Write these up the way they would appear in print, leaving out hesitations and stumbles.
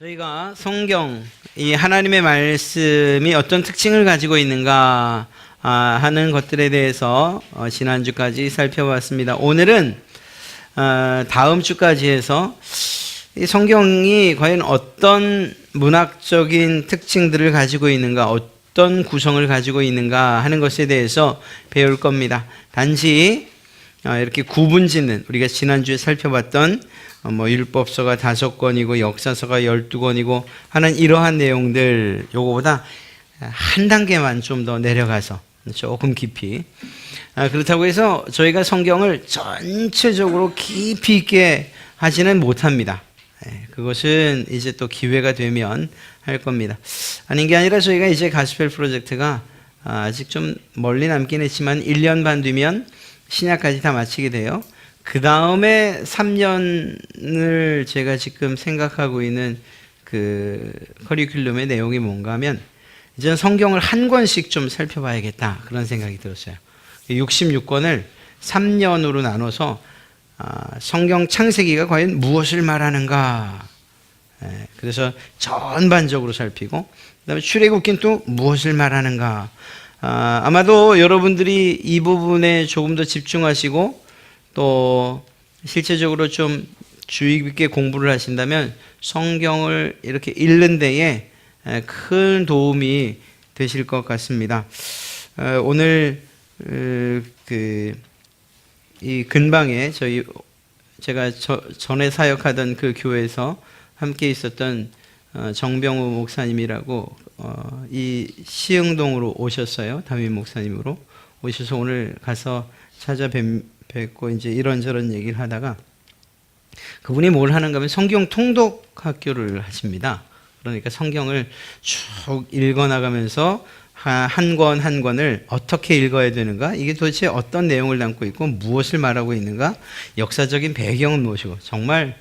저희가 성경, 이 하나님의 말씀이 어떤 특징을 가지고 있는가 하는 것들에 대해서 지난주까지 살펴봤습니다. 오늘은 다음 주까지 해서 이 성경이 과연 어떤 문학적인 특징들을 가지고 있는가, 어떤 구성을 가지고 있는가 하는 것에 대해서 배울 겁니다. 단지 이렇게 구분짓는, 우리가 지난주에 살펴봤던 율법서가 5권이고 역사서가 12권이고 하는 이러한 내용들, 요거보다 한 단계만 좀 더 내려가서 조금 깊이, 그렇다고 해서 저희가 성경을 전체적으로 깊이 있게 하지는 못합니다. 그것은 이제 또 기회가 되면 할 겁니다. 아닌 게 아니라 저희가 이제 가스펠 프로젝트가 아직 좀 멀리 남긴 했지만 1년 반 뒤면 신약까지 다 마치게 돼요. 그 다음에 3년을 제가 지금 생각하고 있는 그 커리큘럼의 내용이 뭔가 하면, 이제는 성경을 한 권씩 좀 살펴봐야겠다, 그런 생각이 들었어요. 66권을 3년으로 나눠서 성경 창세기가 과연 무엇을 말하는가, 그래서 전반적으로 살피고, 그 다음에 출애굽기는 또 무엇을 말하는가. 아마도 여러분들이 이 부분에 조금 더 집중하시고 또 실제적으로 좀 주의 깊게 공부를 하신다면 성경을 이렇게 읽는 데에 큰 도움이 되실 것 같습니다. 오늘 이 근방에 제가 전에 사역하던 그 교회에서 함께 있었던 정병우 목사님이라고 이 시흥동으로 오셨어요. 담임 목사님으로 오셔서 오늘 가서 찾아뵙고 이제 이런저런 얘기를 하다가, 그분이 뭘 하는가 하면 성경 통독 학교를 하십니다. 그러니까 성경을 쭉 읽어나가면서 한 권 한 권을 어떻게 읽어야 되는가, 이게 도대체 어떤 내용을 담고 있고 무엇을 말하고 있는가, 역사적인 배경은 무엇이고, 정말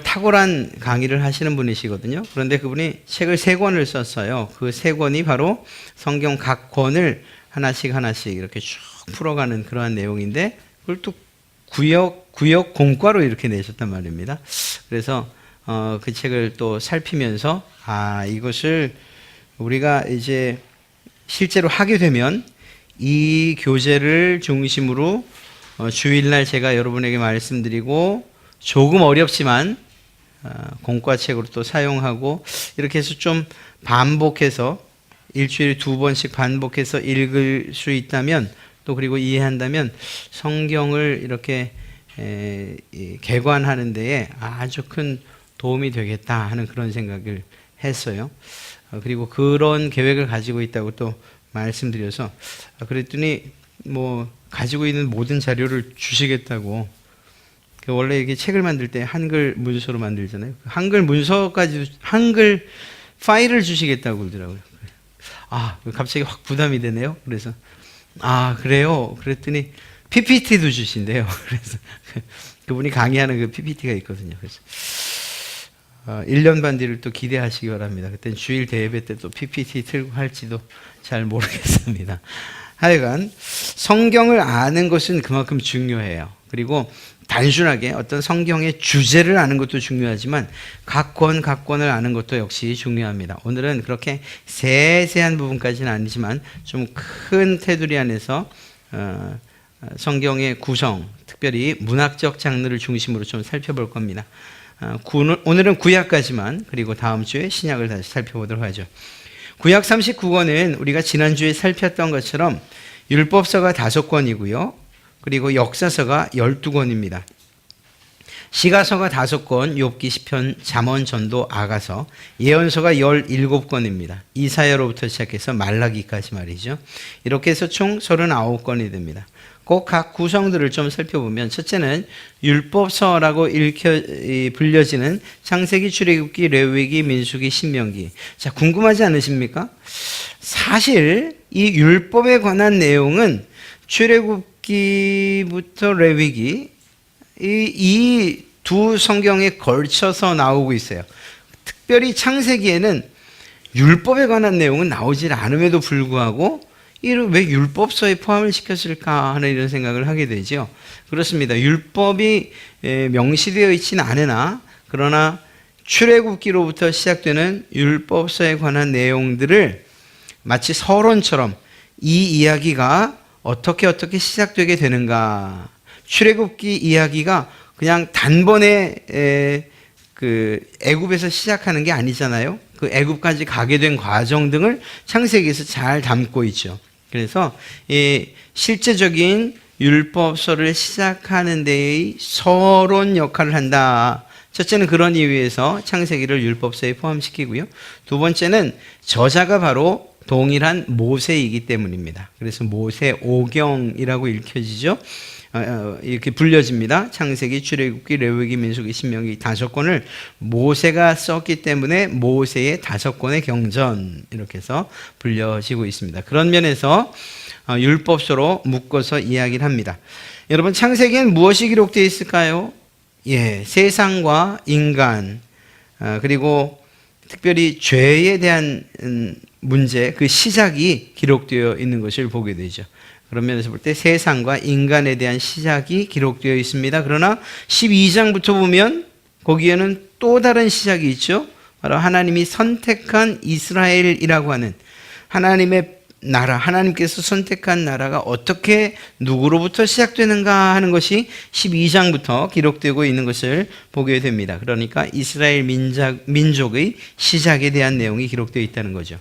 탁월한 강의를 하시는 분이시거든요. 그런데 그분이 책을 3권을 썼어요. 그 3권이 바로 성경 각 권을 하나씩 이렇게 쭉 풀어가는 그러한 내용인데, 그걸 또 구역 공과로 이렇게 내셨단 말입니다. 그래서 그 책을 또 살피면서 이것을 우리가 이제 실제로 하게 되면 이 교재를 중심으로 주일날 제가 여러분에게 말씀드리고 조금 어렵지만 공과책으로 또 사용하고, 이렇게 해서 좀 반복해서 일주일에 2번씩 반복해서 읽을 수 있다면, 또 그리고 이해한다면 성경을 이렇게 개관하는 데에 아주 큰 도움이 되겠다 하는 그런 생각을 했어요. 그리고 그런 계획을 가지고 있다고 또 말씀드려서, 그랬더니 가지고 있는 모든 자료를 주시겠다고. 원래 이게 책을 만들 때 한글 문서로 만들잖아요. 한글 문서까지, 한글 파일을 주시겠다고 그러더라고요. 갑자기 확 부담이 되네요. 그래서 그래요? 그랬더니 PPT도 주신대요. 그래서 그분이 강의하는 그 PPT가 있거든요. 그래서 1년 반 뒤를 또 기대하시기 바랍니다. 그때는 주일 대예배 때 또 PPT 틀고 할지도 잘 모르겠습니다. 하여간 성경을 아는 것은 그만큼 중요해요. 그리고 단순하게 어떤 성경의 주제를 아는 것도 중요하지만 각 권을 아는 것도 역시 중요합니다. 오늘은 그렇게 세세한 부분까지는 아니지만 좀 큰 테두리 안에서 성경의 구성, 특별히 문학적 장르를 중심으로 좀 살펴볼 겁니다. 오늘은 구약까지만, 그리고 다음 주에 신약을 다시 살펴보도록 하죠. 구약 39권은 우리가 지난주에 살폈던 것처럼 율법서가 5권이고요. 그리고 역사서가 12권입니다. 시가서가 5권, 욥기, 시편, 잠언, 전도, 아가서, 예언서가 17권입니다. 이사야로부터 시작해서 말라기까지 말이죠. 이렇게 해서 총 39권이 됩니다. 꼭 각 구성들을 좀 살펴보면, 첫째는 율법서라고 불려지는 창세기, 출애굽기, 레위기, 민수기, 신명기. 자, 궁금하지 않으십니까? 사실 이 율법에 관한 내용은 출애굽기부터 레위기, 이 두 성경에 걸쳐서 나오고 있어요. 특별히 창세기에는 율법에 관한 내용은 나오질 않음에도 불구하고 왜 율법서에 포함을 시켰을까 하는 이런 생각을 하게 되죠. 그렇습니다. 율법이 명시되어 있지는 않으나, 그러나 출애굽기로부터 시작되는 율법서에 관한 내용들을 마치 서론처럼 이 이야기가 어떻게 시작되게 되는가. 출애굽기 이야기가 그냥 단번에 그 애굽에서 시작하는 게 아니잖아요. 그 애굽까지 가게 된 과정 등을 창세기에서 잘 담고 있죠. 그래서 이 실제적인 율법서를 시작하는 데의 서론 역할을 한다. 첫째는 그런 이유에서 창세기를 율법서에 포함시키고요. 두 번째는 저자가 바로 동일한 모세이기 때문입니다. 그래서 모세오경이라고 읽혀지죠. 이렇게 불려집니다. 창세기, 출애굽기, 레위기, 민수기, 신명기 5권을 모세가 썼기 때문에 모세의 5권의 경전 이렇게 해서 불려지고 있습니다. 그런 면에서 율법서로 묶어서 이야기를 합니다. 여러분, 창세기엔 무엇이 기록되어 있을까요? 세상과 인간, 그리고 특별히 죄에 대한 문제, 그 시작이 기록되어 있는 것을 보게 되죠. 그런 면에서 볼 때 세상과 인간에 대한 시작이 기록되어 있습니다. 그러나 12장부터 보면 거기에는 또 다른 시작이 있죠. 바로 하나님이 선택한 이스라엘이라고 하는 하나님의 나라, 하나님께서 선택한 나라가 어떻게 누구로부터 시작되는가 하는 것이 12장부터 기록되고 있는 것을 보게 됩니다. 그러니까 이스라엘 민족의 시작에 대한 내용이 기록되어 있다는 거죠.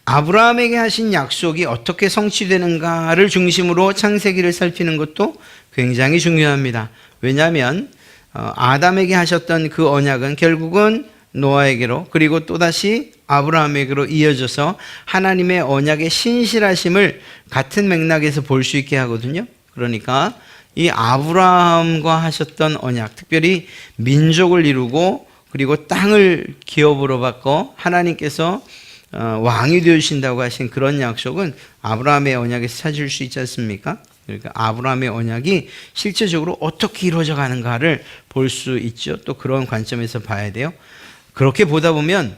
아브라함에게 하신 약속이 어떻게 성취되는가를 중심으로 창세기를 살피는 것도 굉장히 중요합니다. 왜냐하면 아담에게 하셨던 그 언약은 결국은 노아에게로, 그리고 또다시 아브라함에게로 이어져서 하나님의 언약의 신실하심을 같은 맥락에서 볼 수 있게 하거든요. 그러니까 이 아브라함과 하셨던 언약, 특별히 민족을 이루고 그리고 땅을 기업으로 받고 하나님께서 왕이 되신다고 하신 그런 약속은 아브라함의 언약에서 찾을 수 있지 않습니까? 그러니까 아브라함의 언약이 실제적으로 어떻게 이루어져 가는가를 볼 수 있죠. 또 그런 관점에서 봐야 돼요. 그렇게 보다 보면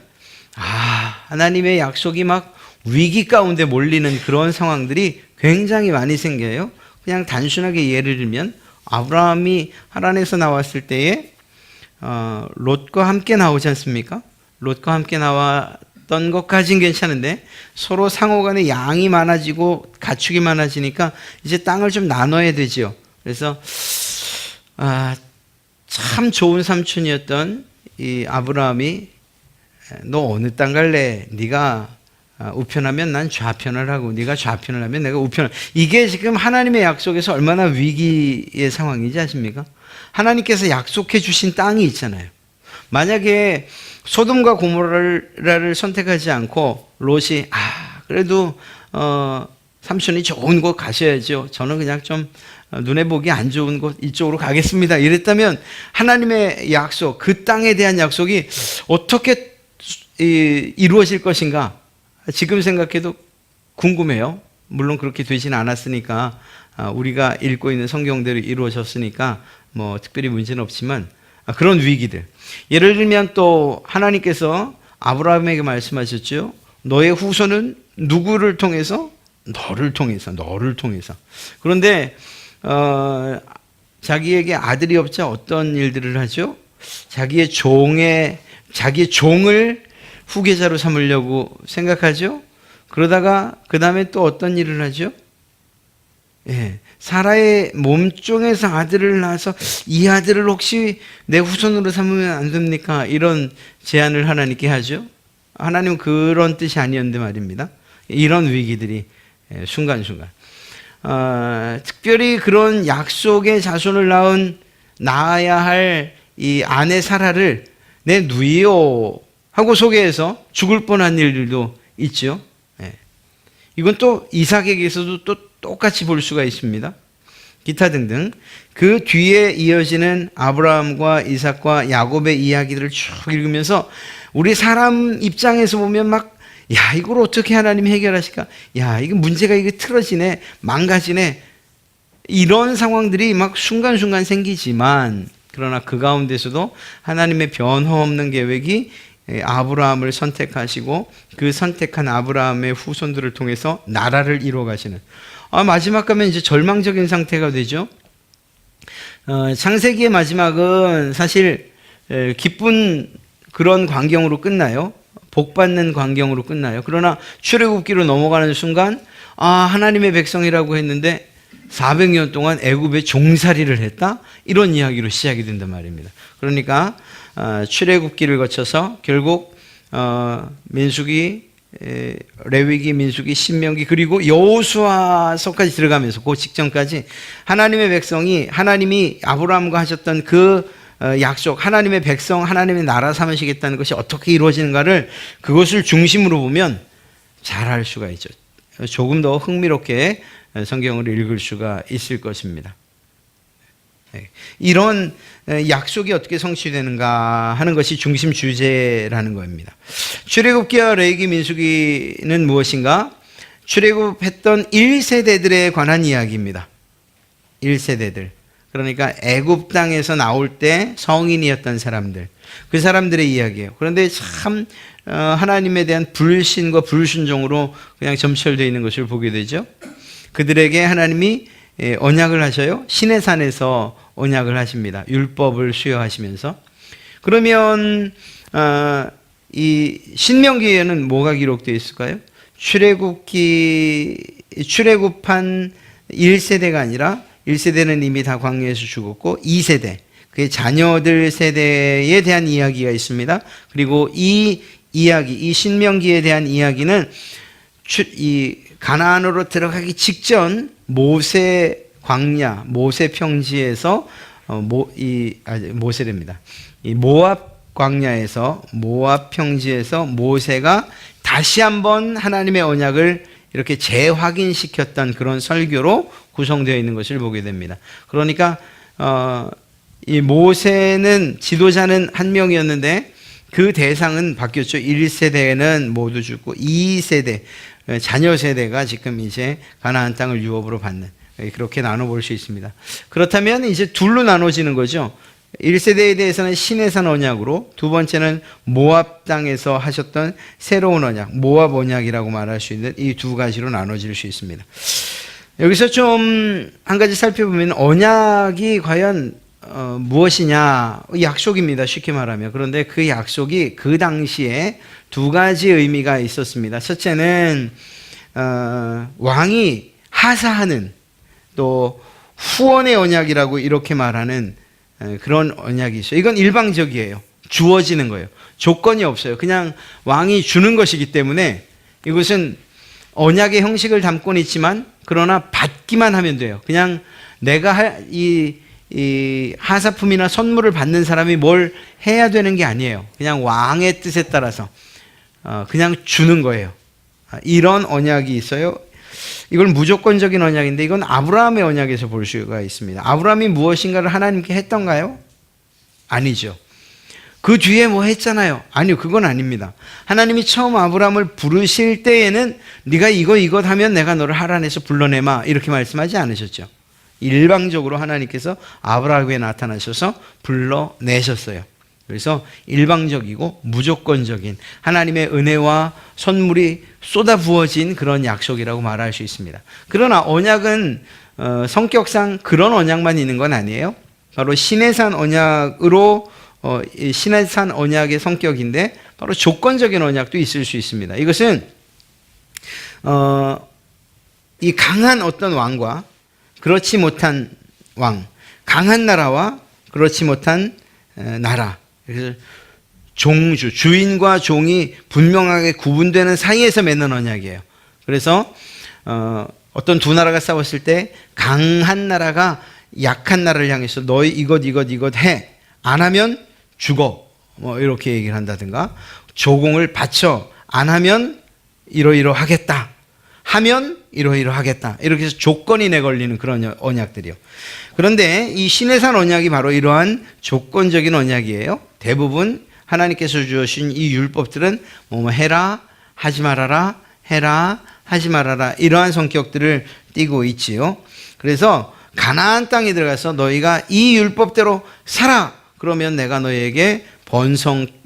하나님의 약속이 막 위기 가운데 몰리는 그런 상황들이 굉장히 많이 생겨요. 그냥 단순하게 예를 들면 아브라함이 하란에서 나왔을 때에 롯과 함께 나오지 않습니까? 롯과 함께 나왔던 것까지는 괜찮은데 서로 상호간에 양이 많아지고 가축이 많아지니까 이제 땅을 좀 나눠야 되죠. 그래서 참 좋은 삼촌이었던 이 아브라함이 너 어느 땅 갈래? 네가 우편하면 난 좌편을 하고 네가 좌편을 하면 내가 우편을. 이게 지금 하나님의 약속에서 얼마나 위기의 상황인지 아십니까? 하나님께서 약속해 주신 땅이 있잖아요. 만약에 소돔과 고모라를 선택하지 않고 롯이 그래도 삼촌이 좋은 곳 가셔야죠. 저는 그냥 좀 눈에 보기 안 좋은 곳 이쪽으로 가겠습니다. 이랬다면 하나님의 약속, 그 땅에 대한 약속이 어떻게 이루어질 것인가? 지금 생각해도 궁금해요. 물론 그렇게 되지는 않았으니까 우리가 읽고 있는 성경대로 이루어졌으니까 뭐 특별히 문제는 없지만 그런 위기들. 예를 들면 또 하나님께서 아브라함에게 말씀하셨죠. 너의 후손은 누구를 통해서? 너를 통해서. 그런데 자기에게 아들이 없자 어떤 일들을 하죠? 자기의 종을 후계자로 삼으려고 생각하죠. 그러다가 그 다음에 또 어떤 일을 하죠? 사라의 몸종에서 아들을 낳아서 이 아들을 혹시 내 후손으로 삼으면 안 됩니까? 이런 제안을 하나님께 하죠. 하나님은 그런 뜻이 아니었는데 말입니다. 이런 위기들이 순간순간. 특별히 그런 약속의 자손을 낳아야 할 이 아내 사라를 내 누이요 하고 소개해서 죽을 뻔한 일들도 있죠. 이건 또 이삭에게서도 또 똑같이 볼 수가 있습니다. 기타 등등. 그 뒤에 이어지는 아브라함과 이삭과 야곱의 이야기들을 쭉 읽으면서 우리 사람 입장에서 보면 이걸 어떻게 하나님이 해결하실까? 이거 문제가 틀어지네, 망가지네. 이런 상황들이 순간순간 생기지만, 그러나 그 가운데서도 하나님의 변화없는 계획이 아브라함을 선택하시고 그 선택한 아브라함의 후손들을 통해서 나라를 이루어 가시는. 마지막 가면 이제 절망적인 상태가 되죠. 창세기의 마지막은 사실 기쁜 그런 광경으로 끝나요. 복받는 광경으로 끝나요. 그러나 출애굽기로 넘어가는 순간 하나님의 백성이라고 했는데 400년 동안 애굽에 종살이를 했다? 이런 이야기로 시작이 된단 말입니다. 그러니까 출애굽기를 거쳐서 결국 민수기, 레위기, 민수기, 신명기 그리고 여호수아서까지 들어가면서 그 직전까지 하나님의 백성이 하나님이 아브라함과 하셨던 그 약속, 하나님의 백성, 하나님의 나라 삼으시겠다는 것이 어떻게 이루어지는가를 그것을 중심으로 보면 잘 알 수가 있죠. 조금 더 흥미롭게 성경을 읽을 수가 있을 것입니다. 이런 약속이 어떻게 성취되는가 하는 것이 중심 주제라는 겁니다. 출애굽기와 레위기, 민수기는 무엇인가? 출애굽했던 1세대들에 관한 이야기입니다. 1세대들. 그러니까 애굽 땅에서 나올 때 성인이었던 사람들, 그 사람들의 이야기예요. 그런데 참 하나님에 대한 불신과 불순종으로 그냥 점철되어 있는 것을 보게 되죠. 그들에게 하나님이 언약을 하셔요. 시내산에서 언약을 하십니다. 율법을 수여하시면서. 그러면 이 신명기에는 뭐가 기록되어 있을까요? 출애굽한 1세대가 아니라 1세대는 이미 다 광야에서 죽었고 2세대, 그의 자녀들 세대에 대한 이야기가 있습니다. 그리고 이 이야기, 이 신명기에 대한 이야기는 이 가나안으로 들어가기 직전 모세 광야, 모세 평지에서 모세랍니다. 이 모압 광야에서, 모압 평지에서 모세가 다시 한번 하나님의 언약을 이렇게 재확인시켰던 그런 설교로 구성되어 있는 것을 보게 됩니다. 그러니까 이 모세는 지도자는 한 명이었는데 그 대상은 바뀌었죠. 1세대는 모두 죽고 2세대 자녀 세대가 지금 이제 가나안 땅을 유업으로 받는, 그렇게 나눠볼 수 있습니다. 그렇다면 이제 둘로 나눠지는 거죠. 1세대에 대해서는 시내산 언약으로, 두 번째는 모압 땅에서 하셨던 새로운 언약, 모압 언약이라고 말할 수 있는 이 두 가지로 나눠질 수 있습니다. 여기서 좀 한 가지 살펴보면 언약이 과연 무엇이냐, 약속입니다. 쉽게 말하면. 그런데 그 약속이 그 당시에 두 가지 의미가 있었습니다. 첫째는 왕이 하사하는, 또 후원의 언약이라고 이렇게 말하는 그런 언약이 있어요. 이건 일방적이에요. 주어지는 거예요. 조건이 없어요. 그냥 왕이 주는 것이기 때문에 이것은 언약의 형식을 담고는 있지만 그러나 받기만 하면 돼요. 그냥 내가 이 하사품이나 선물을 받는 사람이 뭘 해야 되는 게 아니에요. 그냥 왕의 뜻에 따라서 그냥 주는 거예요. 이런 언약이 있어요. 이건 무조건적인 언약인데 이건 아브라함의 언약에서 볼 수가 있습니다. 아브라함이 무엇인가를 하나님께 했던가요? 아니죠. 그 뒤에 뭐 했잖아요. 아니요, 그건 아닙니다. 하나님이 처음 아브라함을 부르실 때에는 네가 이것 하면 내가 너를 하란에서 불러내마 이렇게 말씀하지 않으셨죠. 일방적으로 하나님께서 아브라함에게 나타나셔서 불러내셨어요. 그래서 일방적이고 무조건적인 하나님의 은혜와 선물이 쏟아 부어진 그런 약속이라고 말할 수 있습니다. 그러나 언약은 성격상 그런 언약만 있는 건 아니에요. 바로 시내산 언약으로 시내산 언약의 성격인데 바로 조건적인 언약도 있을 수 있습니다. 이것은 이 강한 어떤 왕과 그렇지 못한 왕, 강한 나라와 그렇지 못한 나라, 그래서 종주, 주인과 종이 분명하게 구분되는 사이에서 맺는 언약이에요. 그래서 어떤 두 나라가 싸웠을 때 강한 나라가 약한 나라를 향해서 너희 이것 해, 안 하면 죽어, 뭐 이렇게 얘기를 한다든가, 조공을 바쳐, 안 하면 이러이러하겠다, 하면 이러이러하겠다, 이렇게 해서 조건이 내걸리는 그런 언약들이요. 그런데 이 시내산 언약이 바로 이러한 조건적인 언약이에요. 대부분 하나님께서 주신 이 율법들은 뭐 해라, 하지 말아라, 해라, 하지 말아라, 이러한 성격들을 띠고 있지요. 그래서 가나안 땅에 들어가서 너희가 이 율법대로 살아, 그러면 내가 너희에게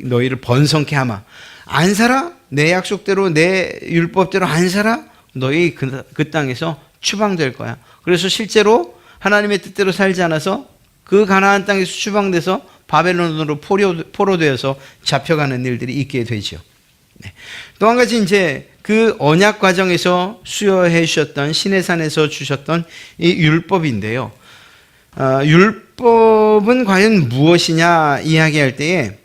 너희를 번성케 하마. 안 살아? 내 약속대로, 내 율법대로 안 살아? 너희 그 땅에서 추방될 거야. 그래서 실제로 하나님의 뜻대로 살지 않아서 그 가나안 땅에서 추방돼서 바벨론으로 포로되어서 잡혀가는 일들이 있게 되죠. 네. 또 한 가지 이제 그 언약 과정에서 수여해 주셨던 시내산에서 주셨던 이 율법인데요. 율법은 과연 무엇이냐 이야기할 때에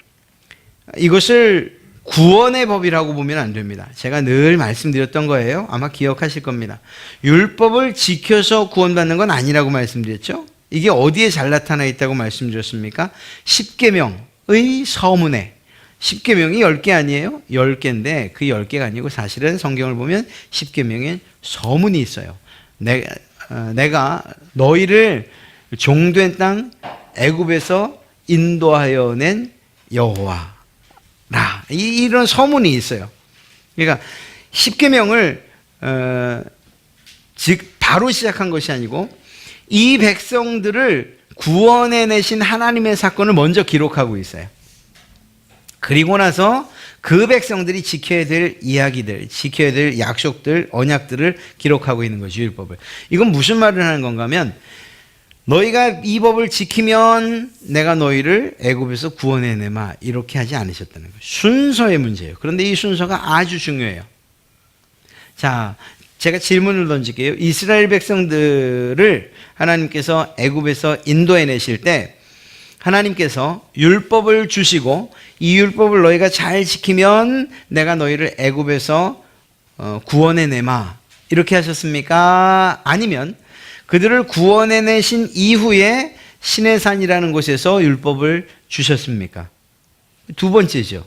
이것을 구원의 법이라고 보면 안 됩니다. 제가 늘 말씀드렸던 거예요. 아마 기억하실 겁니다. 율법을 지켜서 구원받는 건 아니라고 말씀드렸죠. 이게 어디에 잘 나타나 있다고 말씀드렸습니까? 십계명의 서문에. 십계명이 10개 아니에요? 10개인데 그 10개가 아니고 사실은 성경을 보면 십계명에 서문이 있어요. 내가 너희를 종된 땅 애굽에서 인도하여 낸 여호와라. 이런 서문이 있어요. 그러니까 십계명을 즉 바로 시작한 것이 아니고 이 백성들을 구원해내신 하나님의 사건을 먼저 기록하고 있어요. 그리고 나서 그 백성들이 지켜야 될 이야기들, 지켜야 될 약속들, 언약들을 기록하고 있는 것이 율법을. 이건 무슨 말을 하는 건가 하면 너희가 이 법을 지키면 내가 너희를 애굽에서 구원해내마 이렇게 하지 않으셨다는 거예요. 순서의 문제예요. 그런데 이 순서가 아주 중요해요. 자, 제가 질문을 던질게요. 이스라엘 백성들을 하나님께서 애굽에서 인도해내실 때 하나님께서 율법을 주시고 이 율법을 너희가 잘 지키면 내가 너희를 애굽에서 구원해내마 이렇게 하셨습니까? 아니면 그들을 구원해내신 이후에 시내산이라는 곳에서 율법을 주셨습니까? 두 번째죠.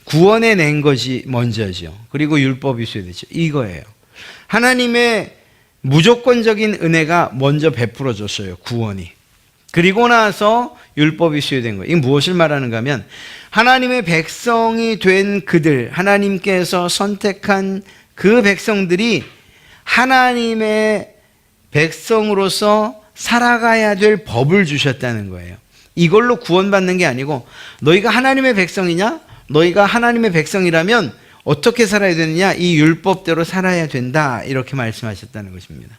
구원해낸 것이 먼저죠. 그리고 율법이 수여되죠. 이거예요. 하나님의 무조건적인 은혜가 먼저 베풀어졌어요. 구원이. 그리고 나서 율법이 수여된 거예요. 이게 무엇을 말하는가 하면 하나님의 백성이 된 그들, 하나님께서 선택한 그 백성들이 하나님의 백성으로서 살아가야 될 법을 주셨다는 거예요. 이걸로 구원받는 게 아니고 너희가 하나님의 백성이냐? 너희가 하나님의 백성이라면 어떻게 살아야 되느냐? 이 율법대로 살아야 된다. 이렇게 말씀하셨다는 것입니다.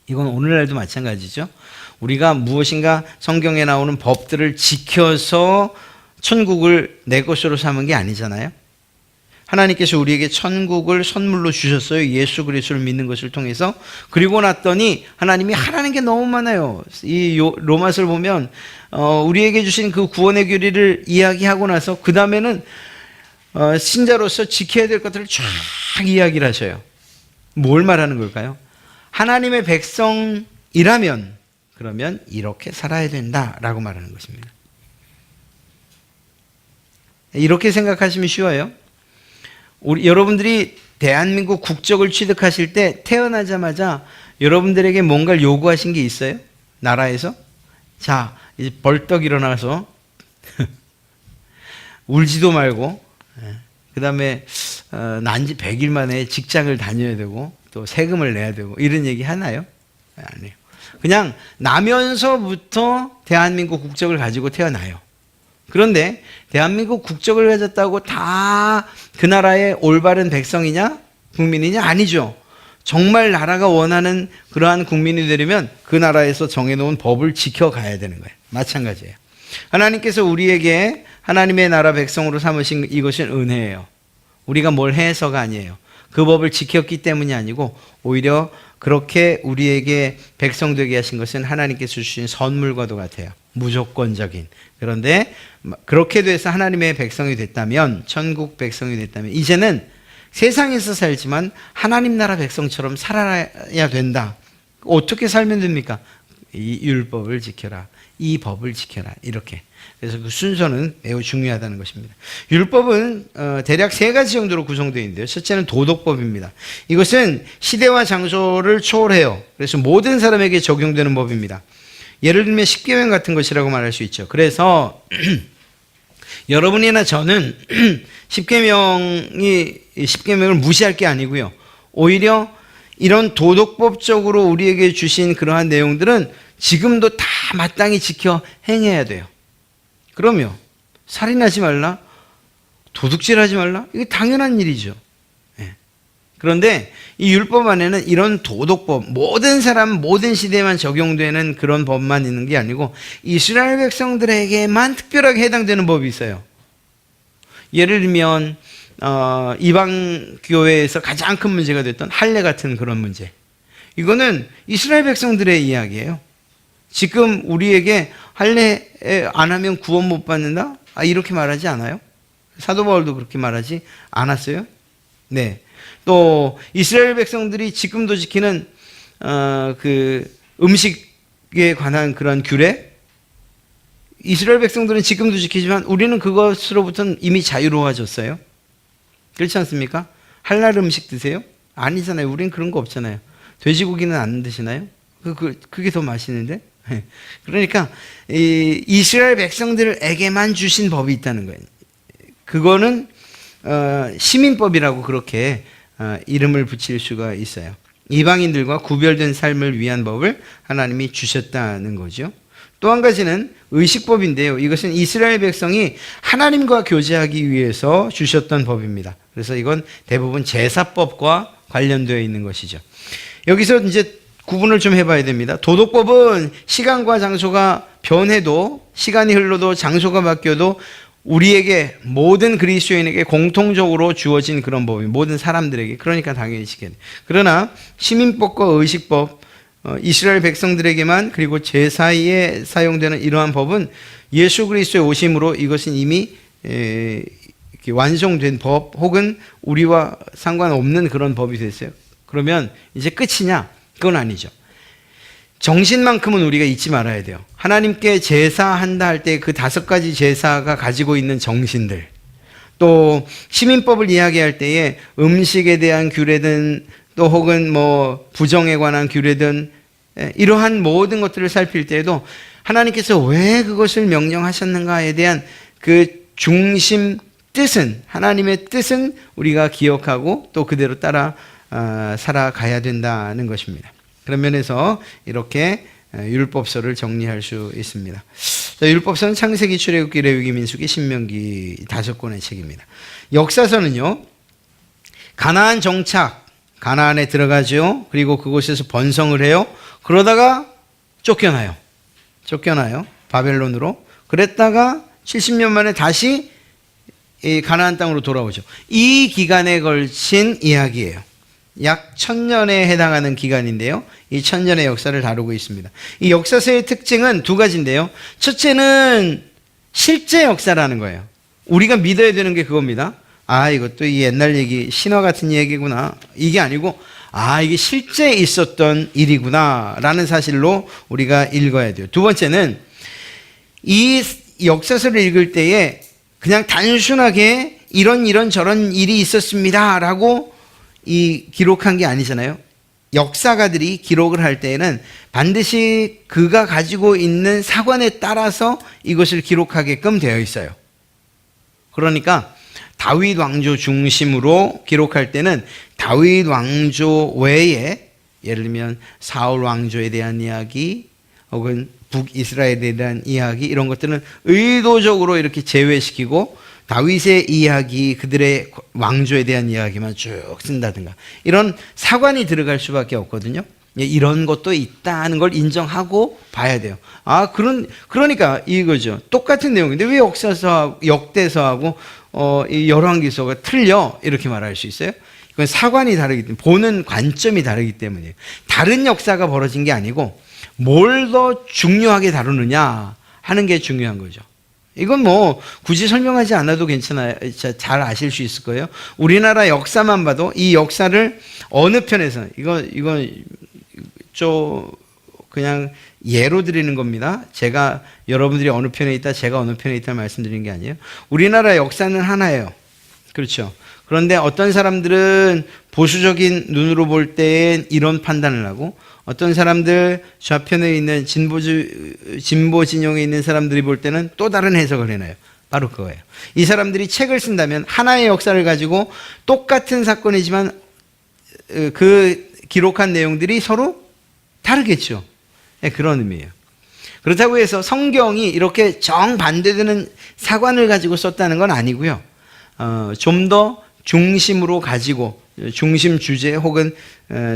이건 오늘날도 마찬가지죠. 우리가 무엇인가 성경에 나오는 법들을 지켜서 천국을 내 것으로 삼은 게 아니잖아요. 하나님께서 우리에게 천국을 선물로 주셨어요. 예수 그리스도를 믿는 것을 통해서. 그리고 났더니 하나님이 하라는 게 너무 많아요. 이 로마서를 보면 우리에게 주신 그 구원의 교리를 이야기하고 나서 그 다음에는 신자로서 지켜야 될 것들을 쫙 이야기를 하셔요. 뭘 말하는 걸까요? 하나님의 백성이라면 그러면 이렇게 살아야 된다라고 말하는 것입니다. 이렇게 생각하시면 쉬워요. 여러분들이 대한민국 국적을 취득하실 때 태어나자마자 여러분들에게 뭔가를 요구하신 게 있어요? 나라에서? 자, 이제 벌떡 일어나서 울지도 말고 그 다음에 난지 100일 만에 직장을 다녀야 되고 또 세금을 내야 되고 이런 얘기 하나요? 아니에요. 그냥 나면서부터 대한민국 국적을 가지고 태어나요. 그런데 대한민국 국적을 가졌다고 다 그 나라의 올바른 백성이냐? 국민이냐? 아니죠. 정말 나라가 원하는 그러한 국민이 되려면 그 나라에서 정해놓은 법을 지켜가야 되는 거예요. 마찬가지예요. 하나님께서 우리에게 하나님의 나라 백성으로 삼으신 이것은 은혜예요. 우리가 뭘 해서가 아니에요. 그 법을 지켰기 때문이 아니고 오히려 그렇게 우리에게 백성 되게 하신 것은 하나님께서 주신 선물과도 같아요. 무조건적인. 그런데 그렇게 돼서 하나님의 백성이 됐다면, 천국 백성이 됐다면 이제는 세상에서 살지만 하나님 나라 백성처럼 살아야 된다. 어떻게 살면 됩니까? 이 율법을 지켜라. 이 법을 지켜라. 이렇게. 그래서 그 순서는 매우 중요하다는 것입니다. 율법은 대략 3가지 정도로 구성되어 있는데요. 첫째는 도덕법입니다. 이것은 시대와 장소를 초월해요. 그래서 모든 사람에게 적용되는 법입니다. 예를 들면 십계명 같은 것이라고 말할 수 있죠. 그래서 여러분이나 저는 십계명을 무시할 게 아니고요. 오히려 이런 도덕법적으로 우리에게 주신 그러한 내용들은 지금도 다 마땅히 지켜 행해야 돼요. 그러면 살인하지 말라, 도둑질하지 말라, 이게 당연한 일이죠. 네. 그런데 이 율법 안에는 이런 도덕법, 모든 사람, 모든 시대에만 적용되는 그런 법만 있는 게 아니고 이스라엘 백성들에게만 특별하게 해당되는 법이 있어요. 예를 들면 이방 교회에서 가장 큰 문제가 됐던 할례 같은 그런 문제. 이거는 이스라엘 백성들의 이야기예요. 지금 우리에게 할례 안 하면 구원 못 받는다? 이렇게 말하지 않아요? 사도 바울도 그렇게 말하지 않았어요? 네. 또 이스라엘 백성들이 지금도 지키는 그 음식에 관한 그런 규례, 이스라엘 백성들은 지금도 지키지만 우리는 그것으로부터는 이미 자유로워졌어요. 그렇지 않습니까? 할랄 음식 드세요? 아니잖아요. 우리는 그런 거 없잖아요. 돼지고기는 안 드시나요? 그게 더 맛있는데? 그러니까 이스라엘 백성들에게만 주신 법이 있다는 거예요. 그거는 시민법이라고 그렇게 이름을 붙일 수가 있어요. 이방인들과 구별된 삶을 위한 법을 하나님이 주셨다는 거죠. 또 한 가지는 의식법인데요. 이것은 이스라엘 백성이 하나님과 교제하기 위해서 주셨던 법입니다. 그래서 이건 대부분 제사법과 관련되어 있는 것이죠. 여기서 이제 구분을 좀 해봐야 됩니다. 도덕법은 시간과 장소가 변해도, 시간이 흘러도, 장소가 바뀌어도 우리에게, 모든 그리스도인에게 공통적으로 주어진 그런 법이, 모든 사람들에게, 그러니까 당연히 지켜야 돼요. 그러나 시민법과 의식법, 이스라엘 백성들에게만, 그리고 제사에 사용되는 이러한 법은 예수 그리스도의 오심으로 이것은 이미 완성된 법, 혹은 우리와 상관없는 그런 법이 됐어요. 그러면 이제 끝이냐? 그건 아니죠. 정신만큼은 우리가 잊지 말아야 돼요. 하나님께 제사한다 할 때 그 5가지 제사가 가지고 있는 정신들, 또 시민법을 이야기할 때에 음식에 대한 규례든, 또 혹은 뭐 부정에 관한 규례든, 이러한 모든 것들을 살필 때에도 하나님께서 왜 그것을 명령하셨는가에 대한 그 중심 뜻은, 하나님의 뜻은 우리가 기억하고 또 그대로 따라 살아가야 된다는 것입니다. 그런 면에서 이렇게 율법서를 정리할 수 있습니다. 율법서는 창세기, 출애굽기, 레위기, 민수기, 신명기 5권의 책입니다. 역사서는요, 가나안 정착, 가나안에 들어가죠. 그리고 그곳에서 번성을 해요. 그러다가 쫓겨나요. 바벨론으로. 그랬다가 70년 만에 다시 가나안 땅으로 돌아오죠. 이 기간에 걸친 이야기예요. 약 1000년에 해당하는 기간인데요. 이 1000년의 역사를 다루고 있습니다. 이 역사서의 특징은 2가지인데요. 첫째는 실제 역사라는 거예요. 우리가 믿어야 되는 게 그겁니다. 이것도 이 옛날 얘기, 신화 같은 얘기구나. 이게 아니고, 이게 실제 있었던 일이구나 라는 사실로 우리가 읽어야 돼요. 2번째는 이 역사서를 읽을 때에 그냥 단순하게 이런 저런 일이 있었습니다 라고 기록한 게 아니잖아요. 역사가들이 기록을 할 때에는 반드시 그가 가지고 있는 사관에 따라서 이것을 기록하게끔 되어 있어요. 그러니까 다윗 왕조 중심으로 기록할 때는 다윗 왕조 외에, 예를 들면 사울 왕조에 대한 이야기, 혹은 북이스라엘에 대한 이야기, 이런 것들은 의도적으로 이렇게 제외시키고 다윗의 이야기, 그들의 왕조에 대한 이야기만 쭉 쓴다든가, 이런 사관이 들어갈 수밖에 없거든요. 이런 것도 있다는 걸 인정하고 봐야 돼요. 그러니까 이거죠. 똑같은 내용인데 왜 역대서하고 이 열왕기서가 틀려? 이렇게 말할 수 있어요. 이건 사관이 다르기 때문에, 보는 관점이 다르기 때문이에요. 다른 역사가 벌어진 게 아니고 뭘 더 중요하게 다루느냐 하는 게 중요한 거죠. 이건 뭐 굳이 설명하지 않아도 괜찮아요. 잘 아실 수 있을 거예요. 우리나라 역사만 봐도 이 역사를 어느 편에서, 이건 좀 그냥 예로 드리는 겁니다. 제가 여러분들이 어느 편에 있다, 제가 어느 편에 있다 말씀드리는 게 아니에요. 우리나라 역사는 하나예요. 그렇죠. 그런데 어떤 사람들은 보수적인 눈으로 볼 때 이런 판단을 하고, 어떤 사람들, 좌편에 있는 진보 진영에 있는 사람들이 볼 때는 또 다른 해석을 해놔요. 바로 그거예요. 이 사람들이 책을 쓴다면 하나의 역사를 가지고 똑같은 사건이지만 그 기록한 내용들이 서로 다르겠죠. 네, 그런 의미예요. 그렇다고 해서 성경이 이렇게 정반대되는 사관을 가지고 썼다는 건 아니고요. 좀 더 중심으로 가지고 중심 주제 혹은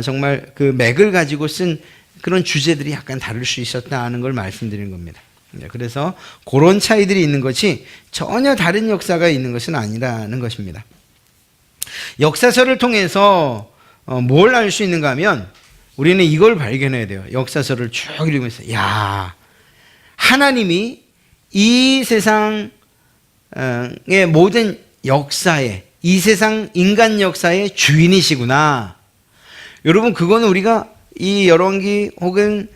정말 그 맥을 가지고 쓴 그런 주제들이 약간 다를 수 있었다는 걸 말씀드리는 겁니다. 그래서 그런 차이들이 있는 것이 전혀 다른 역사가 있는 것은 아니라는 것입니다. 역사서를 통해서 뭘 알 수 있는가 하면 우리는 이걸 발견해야 돼요. 역사서를 쭉 읽으면서 야, 하나님이 이 세상의 모든 역사에, 이 세상 인간 역사의 주인이시구나. 여러분, 그거는 우리가 이 열왕기 혹은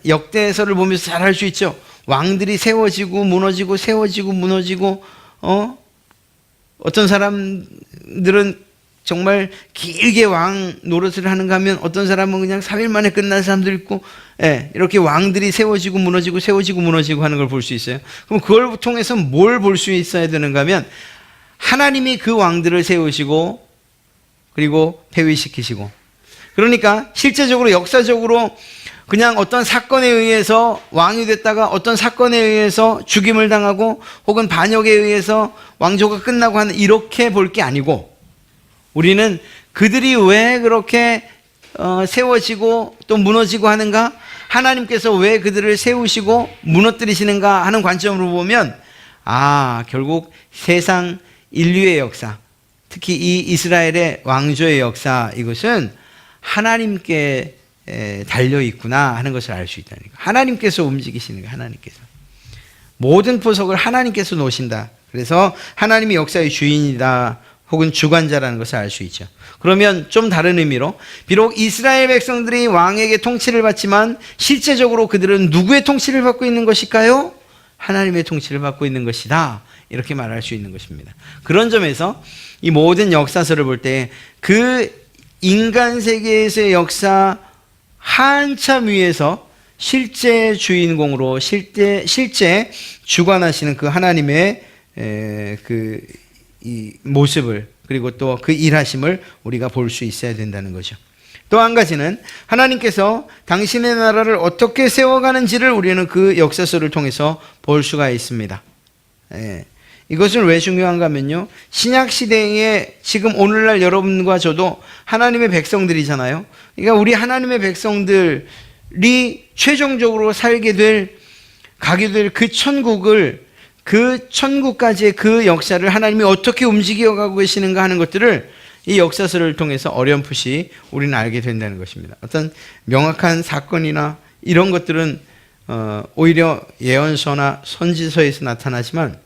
역대서를 보면서 잘 알 수 있죠. 왕들이 세워지고 무너지고 세워지고 무너지고 어떤 사람들은 정말 길게 왕 노릇을 하는가 하면 어떤 사람은 그냥 3일 만에 끝난 사람도 있고, 이렇게 왕들이 세워지고 무너지고 세워지고 무너지고 하는 걸 볼 수 있어요. 그럼 그걸 통해서 뭘 볼 수 있어야 되는가 하면 하나님이 그 왕들을 세우시고 그리고 폐위시키시고, 그러니까 실제적으로 역사적으로 그냥 어떤 사건에 의해서 왕이 됐다가 어떤 사건에 의해서 죽임을 당하고 혹은 반역에 의해서 왕조가 끝나고 하는 이렇게 볼 게 아니고, 우리는 그들이 왜 그렇게 세워지고 또 무너지고 하는가, 하나님께서 왜 그들을 세우시고 무너뜨리시는가 하는 관점으로 보면 결국 세상 인류의 역사, 특히 이 이스라엘의 왕조의 역사, 이것은 하나님께 달려있구나 하는 것을 알 수 있다는 거예요. 하나님께서 움직이시는 거예요. 하나님께서 모든 포석을 하나님께서 놓으신다. 그래서 하나님이 역사의 주인이다 혹은 주관자라는 것을 알 수 있죠. 그러면 좀 다른 의미로 비록 이스라엘 백성들이 왕에게 통치를 받지만 실제적으로 그들은 누구의 통치를 받고 있는 것일까요? 하나님의 통치를 받고 있는 것이다, 이렇게 말할 수 있는 것입니다. 그런 점에서 이 모든 역사서를 볼 때 그 인간 세계에서의 역사 한참 위에서 실제 주인공으로 실제 주관하시는 그 하나님의 이 모습을, 그리고 또 그 일하심을 우리가 볼 수 있어야 된다는 거죠. 또 한 가지는 하나님께서 당신의 나라를 어떻게 세워가는지를 우리는 그 역사서를 통해서 볼 수가 있습니다. 이것은 왜 중요한가 하면요, 신약시대에 지금 오늘날 여러분과 저도 하나님의 백성들이잖아요. 그러니까 우리 하나님의 백성들이 최종적으로 가게 될 그 천국을, 그 천국까지의 그 역사를 하나님이 어떻게 움직여가고 계시는가 하는 것들을 이 역사서를 통해서 어렴풋이 우리는 알게 된다는 것입니다. 어떤 명확한 사건이나 이런 것들은 오히려 예언서나 선지서에서 나타나지만,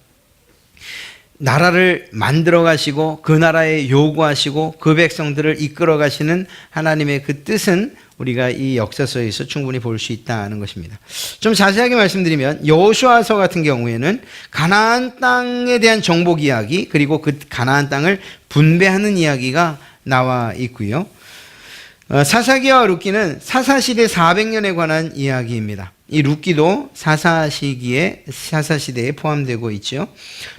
나라를 만들어 가시고 그 나라에 요구하시고 그 백성들을 이끌어 가시는 하나님의 그 뜻은 우리가 이 역사서에서 충분히 볼 수 있다는 것입니다. 좀 자세하게 말씀드리면 여호수아서 같은 경우에는 가나안 땅에 대한 정복 이야기, 그리고 그 가나안 땅을 분배하는 이야기가 나와 있고요. 사사기와 룻기는 사사시대 400년에 관한 이야기입니다. 이 룻기도 사사시대에 포함되고 있죠.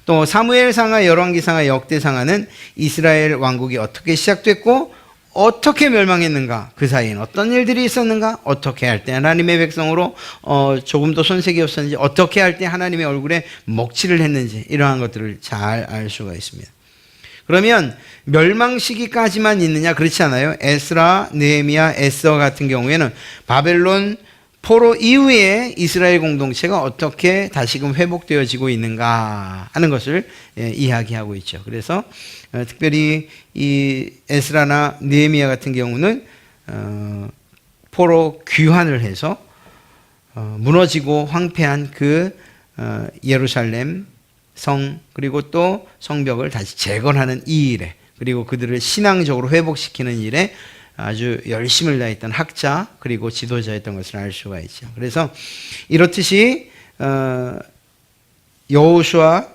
또 사무엘상하, 열왕기상하, 역대상하는 이스라엘 왕국이 어떻게 시작됐고 어떻게 멸망했는가, 그 사이에는 어떤 일들이 있었는가, 어떻게 할 때 하나님의 백성으로 조금도 손색이 없었는지, 어떻게 할 때 하나님의 얼굴에 먹칠을 했는지, 이러한 것들을 잘 알 수가 있습니다. 그러면 멸망 시기까지만 있느냐? 그렇지 않아요. 에스라, 느헤미야, 에스더 같은 경우에는 바벨론 포로 이후에 이스라엘 공동체가 어떻게 다시금 회복되어지고 있는가 하는 것을 이야기하고 있죠. 그래서 특별히 이 에스라나 느헤미야 같은 경우는 포로 귀환을 해서 무너지고 황폐한 그 예루살렘 성, 그리고 또 성벽을 다시 재건하는 이 일에, 그리고 그들을 신앙적으로 회복시키는 일에 아주 열심을 다했던 학자 그리고 지도자였던 것을 알 수가 있죠. 그래서 이렇듯이 여호수아,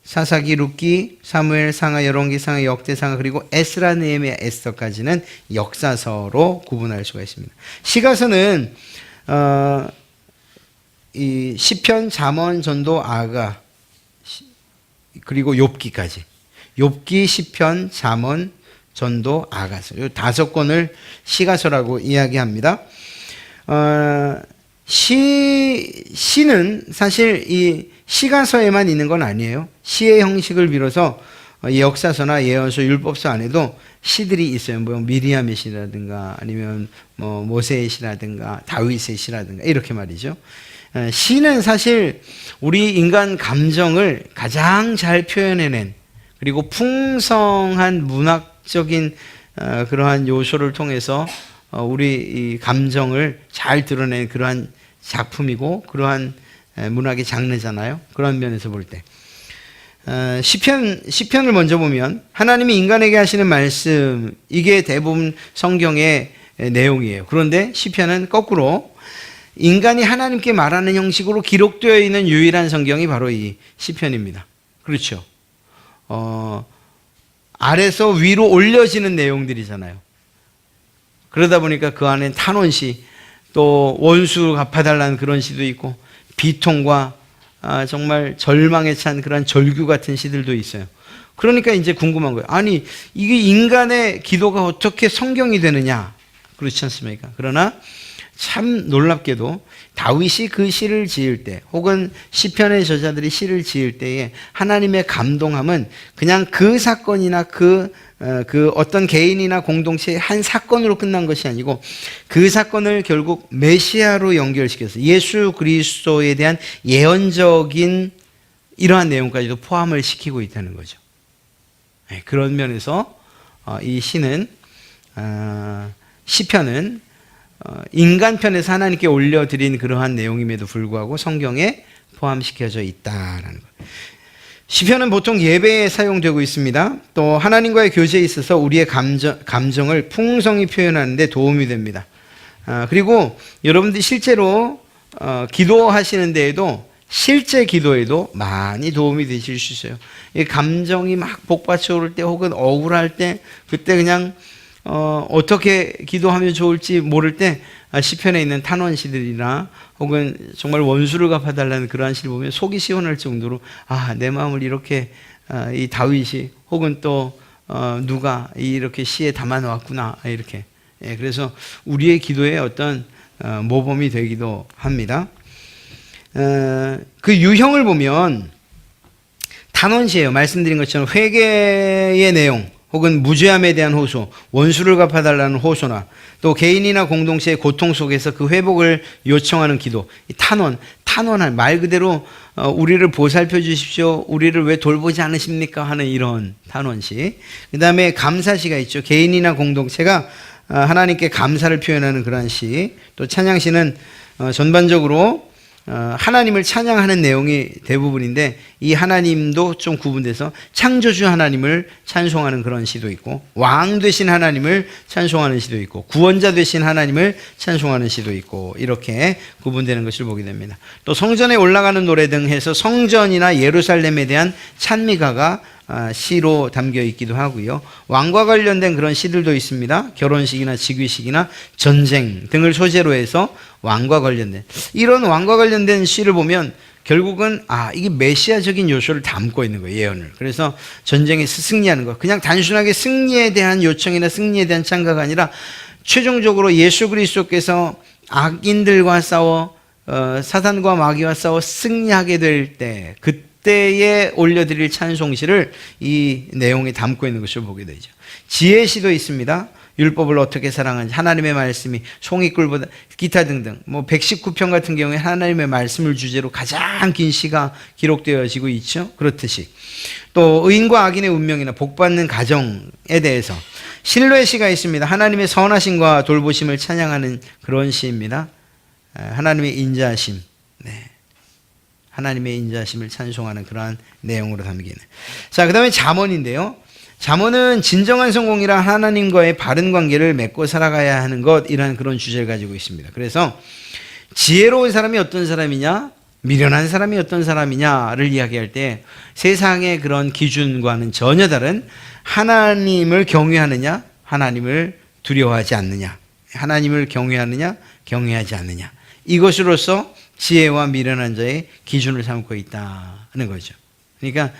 사사기, 룻기, 사무엘, 상하, 열왕기, 상하, 역대상하, 그리고 에스라, 느헤미야, 에스더까지는 역사서로 구분할 수가 있습니다. 시가서는 이 시편, 잠언, 전도, 아가, 그리고 욥기까지, 욥기, 시편, 잠언, 전도, 아가서, 이 5권을 시가서라고 이야기합니다. 시는 사실 이 시가서에만 있는 건 아니에요. 시의 형식을 빌어서 역사서나 예언서, 율법서 안에도 시들이 있어요. 뭐 미리암의 시라든가 아니면 뭐 모세의 시라든가 다윗의 시라든가 이렇게 말이죠. 시는 사실 우리 인간 감정을 가장 잘 표현해낸, 그리고 풍성한 문학적인 그러한 요소를 통해서 우리 이 감정을 잘 드러낸 그러한 작품이고 그러한 문학의 장르잖아요. 그런 면에서 볼 때 시편을 먼저 보면 하나님이 인간에게 하시는 말씀, 이게 대부분 성경의 내용이에요. 그런데 시편은 거꾸로 인간이 하나님께 말하는 형식으로 기록되어 있는 유일한 성경이 바로 이 시편입니다. 그렇죠. 아래서 위로 올려지는 내용들이잖아요. 그러다 보니까 그 안에 탄원시, 또 원수 갚아달라는 그런 시도 있고, 비통과 정말 절망에 찬 그런 절규 같은 시들도 있어요. 그러니까 이제 궁금한 거예요. 아니, 이게 인간의 기도가 어떻게 성경이 되느냐? 그렇지 않습니까? 그러나 참 놀랍게도 다윗이 그 시를 지을 때, 혹은 시편의 저자들이 시를 지을 때에 하나님의 감동함은 그냥 그 사건이나 그 어떤 개인이나 공동체의 한 사건으로 끝난 것이 아니고, 그 사건을 결국 메시아로 연결시켜서 예수 그리스도에 대한 예언적인 이러한 내용까지도 포함을 시키고 있다는 거죠. 그런 면에서 이 시는, 시편은 인간편에서 하나님께 올려드린 그러한 내용임에도 불구하고 성경에 포함시켜져 있다라는 거예요. 시편은 보통 예배에 사용되고 있습니다. 또 하나님과의 교제에 있어서 우리의 감정을 풍성히 표현하는 데 도움이 됩니다. 그리고 여러분들이 실제로 기도하시는 데에도, 실제 기도에도 많이 도움이 되실 수 있어요. 이 감정이 막 복받쳐 오를 때, 혹은 억울할 때, 그때 그냥 어떻게 기도하면 좋을지 모를 때 시편에 있는 탄원시들이나 혹은 정말 원수를 갚아달라는 그러한 시를 보면 속이 시원할 정도로, 내 마음을 이렇게 이 다윗이 혹은 또 누가 이렇게 시에 담아놓았구나, 이렇게. 그래서 우리의 기도에 어떤 모범이 되기도 합니다. 그 유형을 보면 탄원시예요. 말씀드린 것처럼 회개의 내용, 혹은 무죄함에 대한 호소, 원수를 갚아달라는 호소나, 또 개인이나 공동체의 고통 속에서 그 회복을 요청하는 기도, 이 탄원할, 말 그대로 우리를 보살펴 주십시오, 우리를 왜 돌보지 않으십니까 하는 이런 탄원시. 그 다음에 감사시가 있죠. 개인이나 공동체가 하나님께 감사를 표현하는 그러한 시. 또 찬양시는 전반적으로 하나님을 찬양하는 내용이 대부분인데, 이 하나님도 좀 구분돼서 창조주 하나님을 찬송하는 그런 시도 있고, 왕 되신 하나님을 찬송하는 시도 있고, 구원자 되신 하나님을 찬송하는 시도 있고, 이렇게 구분되는 것을 보게 됩니다. 또 성전에 올라가는 노래 등 해서 성전이나 예루살렘에 대한 찬미가가 시로 담겨 있기도 하고요. 왕과 관련된 그런 시들도 있습니다. 결혼식이나 즉위식이나 전쟁 등을 소재로 해서 왕과 관련된, 이런 왕과 관련된 시를 보면 결국은 이게 메시아적인 요소를 담고 있는 거예요. 예언을. 그래서 전쟁에서 승리하는 거, 그냥 단순하게 승리에 대한 요청이나 승리에 대한 찬가가 아니라 최종적으로 예수 그리스도께서 악인들과 싸워 사단과 마귀와 싸워 승리하게 될 때, 그때에 올려드릴 찬송시를 이 내용에 담고 있는 것을 보게 되죠. 지혜시도 있습니다. 율법을 어떻게 사랑하는지, 하나님의 말씀이 송이꿀보다, 기타 등등. 119편 같은 경우에 하나님의 말씀을 주제로 가장 긴 시가 기록되어지고 있죠. 그렇듯이 또 의인과 악인의 운명이나 복받는 가정에 대해서 신뢰의 시가 있습니다. 하나님의 선하심과 돌보심을 찬양하는 그런 시입니다. 하나님의 인자하심, 하나님의 인자하심을 찬송하는 그러한 내용으로 담기는. 자, 그 다음에 잠언인데요. 잠언은 진정한 성공이라 하나님과의 바른 관계를 맺고 살아가야 하는 것이라는 그런 주제를 가지고 있습니다. 그래서 지혜로운 사람이 어떤 사람이냐, 미련한 사람이 어떤 사람이냐를 이야기할 때 세상의 그런 기준과는 전혀 다른, 하나님을 경외하느냐, 하나님을 두려워하지 않느냐, 하나님을 경외하느냐, 경외하지 않느냐, 이것으로서 지혜와 미련한 자의 기준을 삼고 있다는 거죠. 그러니까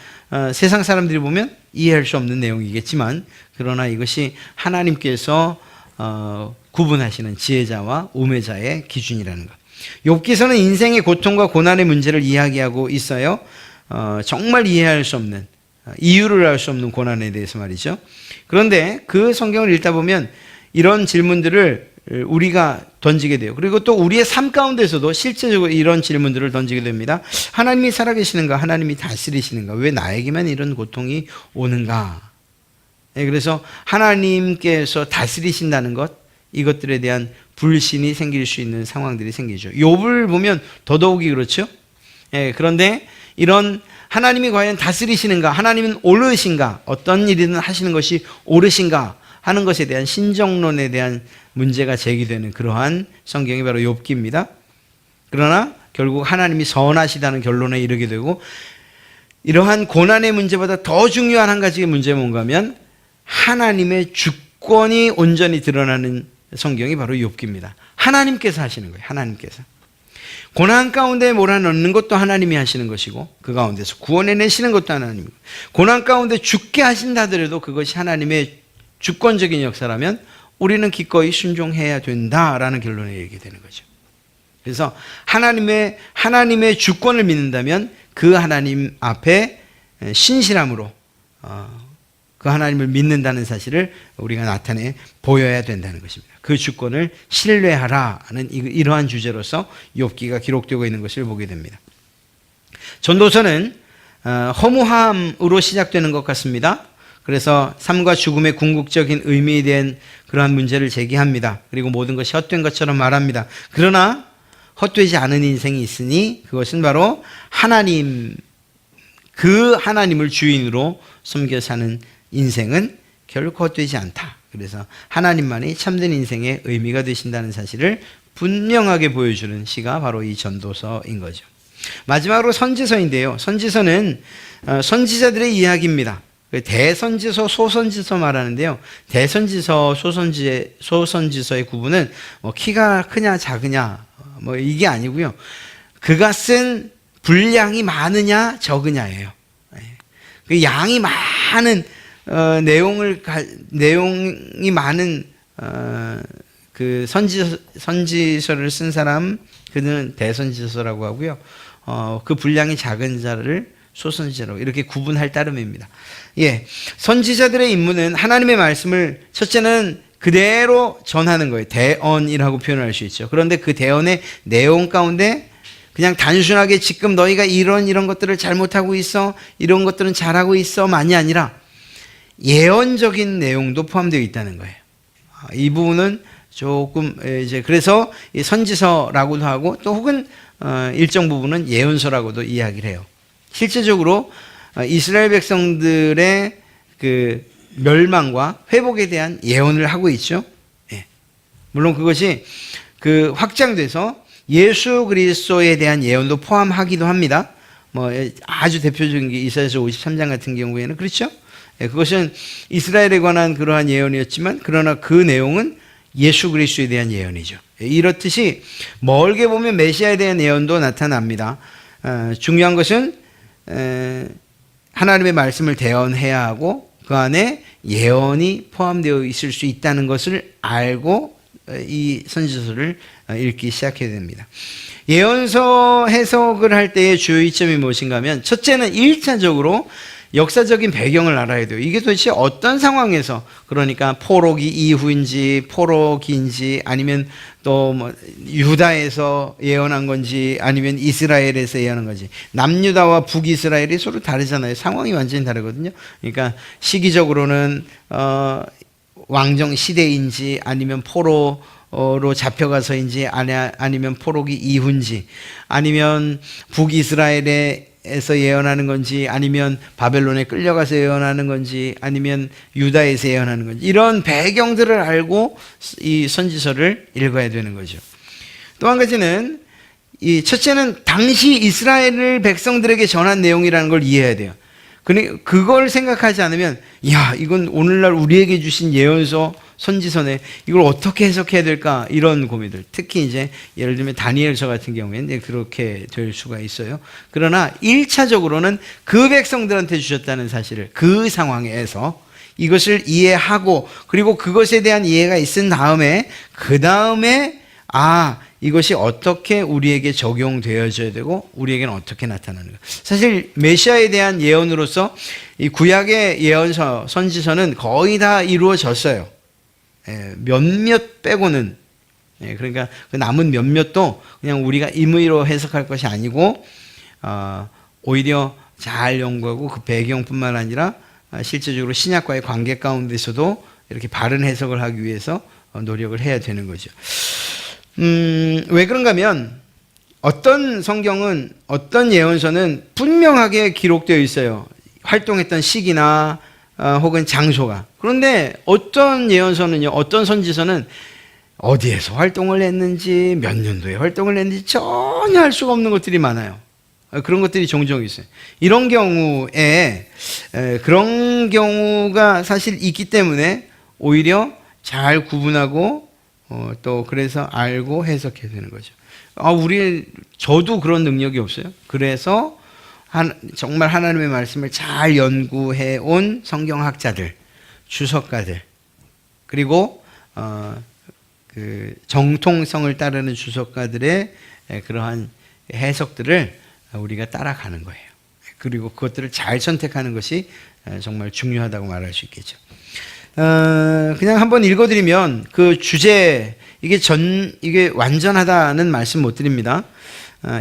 세상 사람들이 보면 이해할 수 없는 내용이겠지만, 그러나 이것이 하나님께서 구분하시는 지혜자와 우매자의 기준이라는 것. 욥기서는 인생의 고통과 고난의 문제를 이야기하고 있어요. 정말 이해할 수 없는 이유를 알 수 없는 고난에 대해서 말이죠. 그런데 그 성경을 읽다 보면 이런 질문들을 우리가 던지게 돼요. 그리고 또 우리의 삶 가운데서도 실제적으로 이런 질문들을 던지게 됩니다. 하나님이 살아계시는가? 하나님이 다스리시는가? 왜 나에게만 이런 고통이 오는가? 그래서 하나님께서 다스리신다는 것, 이것들에 대한 불신이 생길 수 있는 상황들이 생기죠. 욥을 보면 더더욱이 그렇죠. 그런데 이런 하나님이 과연 다스리시는가? 하나님은 옳으신가? 어떤 일이든 하시는 것이 옳으신가? 하는 것에 대한 신정론에 대한 문제가 제기되는 그러한 성경이 바로 욥기입니다. 그러나 결국 하나님이 선하시다는 결론에 이르게 되고, 이러한 고난의 문제보다 더 중요한 한 가지의 문제가 뭔가 하면 하나님의 주권이 온전히 드러나는 성경이 바로 욥기입니다. 하나님께서 하시는 거예요. 하나님께서. 고난 가운데 몰아넣는 것도 하나님이 하시는 것이고, 그 가운데서 구원해내시는 것도 하나님이고, 고난 가운데 죽게 하신다 하더라도 그것이 하나님의 주권적인 역사라면 우리는 기꺼이 순종해야 된다라는 결론에 이르게 되는 거죠. 그래서 하나님의 주권을 믿는다면 그 하나님 앞에 신실함으로 그 하나님을 믿는다는 사실을 우리가 나타내 보여야 된다는 것입니다. 그 주권을 신뢰하라는 이러한 주제로서 욥기가 기록되고 있는 것을 보게 됩니다. 전도서는 허무함으로 시작되는 것 같습니다. 그래서 삶과 죽음의 궁극적인 의미에 대한 그러한 문제를 제기합니다. 그리고 모든 것이 헛된 것처럼 말합니다. 그러나 헛되지 않은 인생이 있으니 그것은 바로 그 하나님을 주인으로 섬겨 사는 인생은 결코 헛되지 않다. 그래서 하나님만이 참된 인생의 의미가 되신다는 사실을 분명하게 보여주는 시가 바로 이 전도서인 거죠. 마지막으로 선지서인데요. 선지서는 선지자들의 이야기입니다. 대선지서, 소선지서 말하는데요. 대선지서, 소선지서의 구분은 키가 크냐 작으냐 이게 아니고요. 그가 쓴 분량이 많으냐 적으냐예요. 그 양이 많은 내용이 많은 그 선지서를 쓴 사람, 그는 대선지서라고 하고요. 그 분량이 작은 자를 소선지자라고 이렇게 구분할 따름입니다. 선지자들의 임무는 하나님의 말씀을 첫째는 그대로 전하는 거예요. 대언이라고 표현할 수 있죠. 그런데 그 대언의 내용 가운데 그냥 단순하게 지금 너희가 이런 것들을 잘못하고 있어, 이런 것들은 잘하고 있어 만이 아니라 예언적인 내용도 포함되어 있다는 거예요. 이 부분은 조금 그래서 선지서라고도 하고 또 혹은 일정 부분은 예언서라고도 이야기를 해요. 실제적으로 이스라엘 백성들의 그 멸망과 회복에 대한 예언을 하고 있죠. 물론 그것이 그 확장돼서 예수 그리스도에 대한 예언도 포함하기도 합니다. 아주 대표적인 게 이사야서 53장 같은 경우에는 그렇죠. 그것은 이스라엘에 관한 그러한 예언이었지만 그러나 그 내용은 예수 그리스도에 대한 예언이죠. 이렇듯이 멀게 보면 메시아에 대한 예언도 나타납니다. 중요한 것은 하나님의 말씀을 대언해야 하고 그 안에 예언이 포함되어 있을 수 있다는 것을 알고 이 선지서를 읽기 시작해야 됩니다. 예언서 해석을 할 때의 주요 이점이 무엇인가 하면 첫째는 1차적으로 역사적인 배경을 알아야 돼요. 이게 도대체 어떤 상황에서, 그러니까 포로기 이후인지 포로기인지 아니면 또 유다에서 예언한 건지 아니면 이스라엘에서 예언한 건지. 남유다와 북이스라엘이 서로 다르잖아요. 상황이 완전히 다르거든요. 그러니까 시기적으로는 왕정 시대인지 아니면 포로로 잡혀가서인지 아니면 포로기 이후인지 아니면 북이스라엘에서 예언하는 건지 아니면 바벨론에 끌려가서 예언하는 건지 아니면 유다에서 예언하는 건지 이런 배경들을 알고 이 선지서를 읽어야 되는 거죠. 또 한 가지는 첫째는 당시 이스라엘 백성들에게 전한 내용이라는 걸 이해해야 돼요. 그걸 생각하지 않으면 이건 오늘날 우리에게 주신 예언서 선지서네, 이걸 어떻게 해석해야 될까, 이런 고민들. 특히 예를 들면 다니엘서 같은 경우에는 그렇게 될 수가 있어요. 그러나 1차적으로는 그 백성들한테 주셨다는 사실을 그 상황에서 이것을 이해하고 그리고 그것에 대한 이해가 있은 다음에 그 다음에 이것이 어떻게 우리에게 적용되어져야 되고 우리에게는 어떻게 나타나는가. 사실 메시아에 대한 예언으로서 이 구약의 예언서, 선지서는 거의 다 이루어졌어요. 몇몇 빼고는. 그러니까 그 남은 몇몇도 그냥 우리가 임의로 해석할 것이 아니고 오히려 잘 연구하고 그 배경뿐만 아니라 실제적으로 신약과의 관계 가운데서도 이렇게 바른 해석을 하기 위해서 노력을 해야 되는 거죠. 왜 그런가 하면 어떤 성경은, 어떤 예언서는 분명하게 기록되어 있어요. 활동했던 시기나 혹은 장소가. 그런데 어떤 예언서는요, 어떤 선지서는 어디에서 활동을 했는지, 몇 년도에 활동을 했는지 전혀 알 수가 없는 것들이 많아요. 그런 것들이 종종 있어요. 이런 경우에, 그런 경우가 사실 있기 때문에 오히려 잘 구분하고 또 그래서 알고 해석해야 되는 거죠. 저도 그런 능력이 없어요. 그래서 정말 하나님의 말씀을 잘 연구해 온 성경학자들, 주석가들, 그리고 그 정통성을 따르는 주석가들의 그러한 해석들을 우리가 따라가는 거예요. 그리고 그것들을 잘 선택하는 것이 정말 중요하다고 말할 수 있겠죠. 그냥 한번 읽어드리면 그 주제, 이게 완전하다는 말씀 못 드립니다.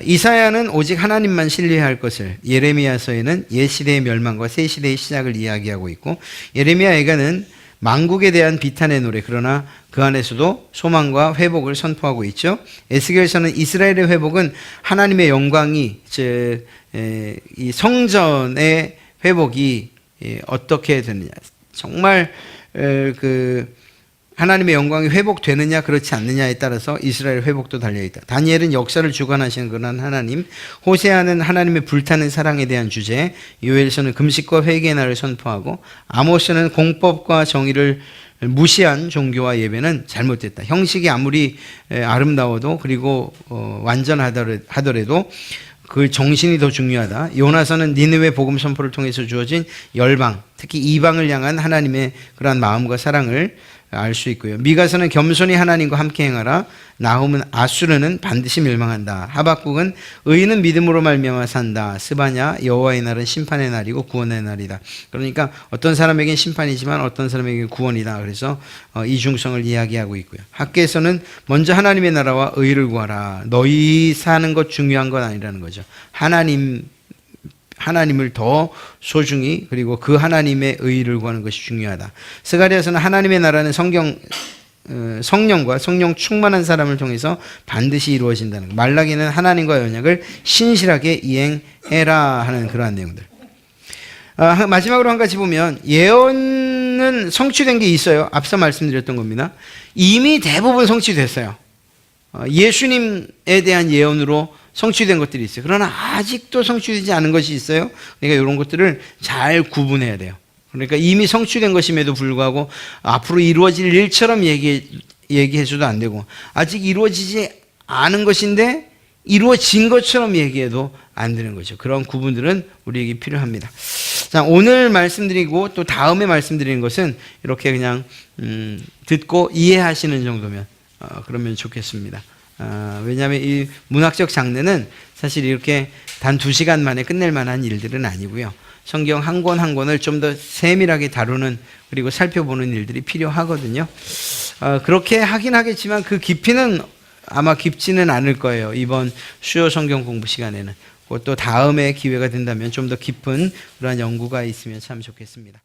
이사야는 오직 하나님만 신뢰할 것을, 예레미야서에는 옛 시대의 멸망과 새 시대의 시작을 이야기하고 있고, 예레미야 애가는 만국에 대한 비탄의 노래, 그러나 그 안에서도 소망과 회복을 선포하고 있죠. 에스겔서는 이스라엘의 회복은 하나님의 영광이, 이 성전의 회복이 어떻게 되느냐, 정말 하나님의 영광이 회복되느냐 그렇지 않느냐에 따라서 이스라엘 회복도 달려있다. 다니엘은 역사를 주관하시는 그런 하나님, 호세아는 하나님의 불타는 사랑에 대한 주제, 요엘서는 금식과 회개의 날을 선포하고, 아모스는 공법과 정의를 무시한 종교와 예배는 잘못됐다. 형식이 아무리 아름다워도, 그리고 완전하더라도 그 정신이 더 중요하다. 요나서는 니느웨 복음 선포를 통해서 주어진 열방, 특히 이방을 향한 하나님의 그러한 마음과 사랑을 알 수 있고요. 미가서는 겸손히 하나님과 함께 행하라. 나훔은 아수르는 반드시 멸망한다. 하박국은 의인은 믿음으로 말미암아 산다. 스바냐 여호와의 날은 심판의 날이고 구원의 날이다. 그러니까 어떤 사람에겐 심판이지만 어떤 사람에겐 구원이다. 그래서 이중성을 이야기하고 있고요. 학계에서는 먼저 하나님의 나라와 의를 구하라. 너희 사는 것 중요한 건 아니라는 거죠. 하나님을 더 소중히, 그리고 그 하나님의 의를 구하는 것이 중요하다. 스가랴서는 하나님의 나라는 성령과 성령 충만한 사람을 통해서 반드시 이루어진다는 것. 말라기는 하나님과 언약을 신실하게 이행해라 하는 그러한 내용들. 마지막으로 한 가지 보면, 예언은 성취된 게 있어요. 앞서 말씀드렸던 겁니다. 이미 대부분 성취됐어요. 예수님에 대한 예언으로 성취된 것들이 있어요. 그러나 아직도 성취되지 않은 것이 있어요. 그러니까 이런 것들을 잘 구분해야 돼요. 그러니까 이미 성취된 것임에도 불구하고 앞으로 이루어질 일처럼 얘기해줘도 안 되고, 아직 이루어지지 않은 것인데 이루어진 것처럼 얘기해도 안 되는 거죠. 그런 구분들은 우리에게 필요합니다. 자, 오늘 말씀드리고 또 다음에 말씀드리는 것은 이렇게 그냥 듣고 이해하시는 정도면 그러면 좋겠습니다. 왜냐하면 이 문학적 장르는 사실 이렇게 단 2시간 만에 끝낼 만한 일들은 아니고요. 성경 한 권 한 권을 좀 더 세밀하게 다루는, 그리고 살펴보는 일들이 필요하거든요. 그렇게 하긴 하겠지만 그 깊이는 아마 깊지는 않을 거예요. 이번 수요 성경 공부 시간에는. 또 다음에 기회가 된다면 좀 더 깊은 그러한 연구가 있으면 참 좋겠습니다.